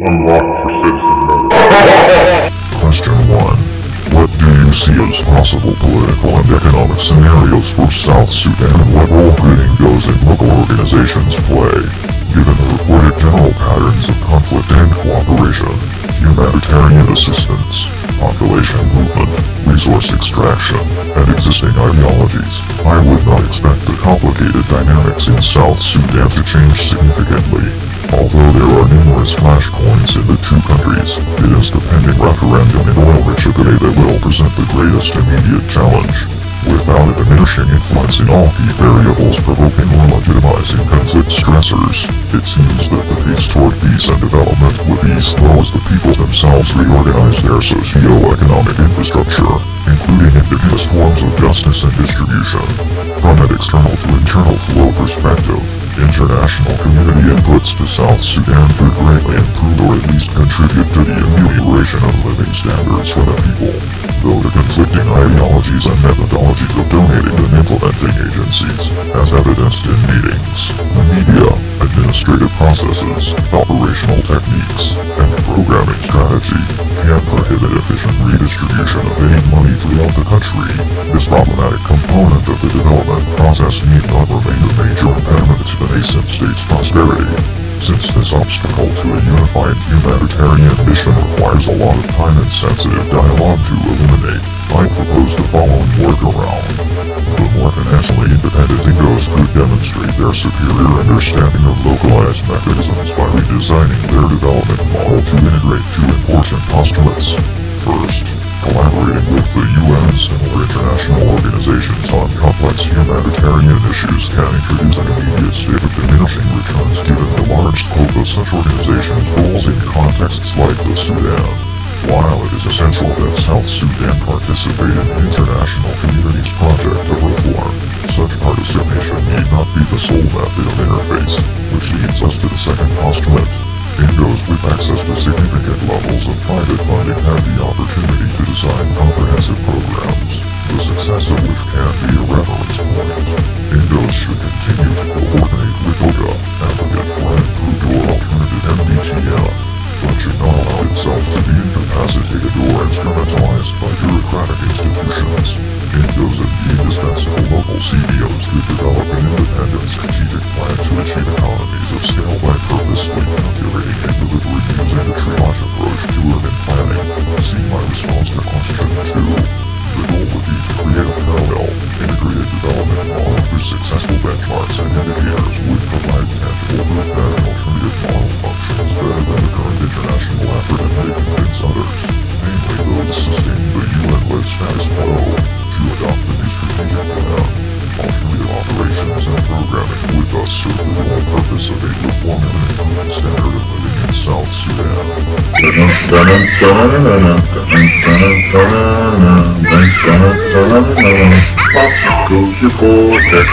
Unlocked for citizen mode. Question 1. What do you see as possible political and economic scenarios for South Sudan, and what role could INGOs and local organizations play? Given the reported general patterns of conflict and cooperation, humanitarian assistance, population movement, resource extraction, and existing ideologies, I would not expect the complicated dynamics in South Sudan to change significantly. Although there are numerous flashpoints in the two countries, it is the pending referendum in oil-rich Abyei that will present the greatest immediate challenge. Without a diminishing influence in all key variables provoking or legitimizing conflict stressors, it seems that the pace toward peace and development would be slow as the people themselves reorganize their socioeconomic infrastructure, including indigenous forms of justice and distribution. From an external to internal flow perspective, international community inputs to South Sudan could greatly improve or at least contribute to the amelioration of living standards for the people, though the conflicting ideologies and methodologies of donating and implementing agencies, as evidenced in meetings, the media, administrative processes, operational techniques, and programming strategy, can prohibit efficient redistribution of aid money throughout the country. This problematic component of the development process need not remain a major impediment to the nascent state's prosperity. Since this obstacle to a unified humanitarian mission requires a lot of time and sensitive dialogue to eliminate, I propose the following workaround. The more financially independent INGOs could demonstrate their superior understanding of localized mechanisms by redesigning their development model to integrate two important postulates. First, collaborating with the UN and similar international organizations on complex humanitarian issues can introduce an immediate state of diminishing returns given the large scope of such organizations' roles in contexts like the Sudan. While it is essential that South Sudan participate in the international community's project of reform, such participation need not be the sole method of interface, which leads us to the second postulate. INGOs with access to significant levels of private funding have the opportunity to design comprehensive programs, the success of which can be a reference point. INGOs should continue to coordinate with ODA, advocate for an improved or alternative MBTF, but should not allow itself to be incapacitated or instrumentalized by bureaucratic institutions. INGOs and the indispensable local CBOs could develop an independent strategic plan to achieve economies of scale by purposefully calculating and delivering using a triage approach to urban planning. See my response to question 2. The goal would be to create a parallel, integrated development model whose successful benchmarks and indicators would provide tangible proof that an alternative model functions better than the current international effort and may convince others, namely those sustaining the UN-led status quo, to adopt the new strategic plan. Alternative operations and programming would thus serve the dual purpose of a reform and an improved standard of living in South Sudan. Goes your cortex.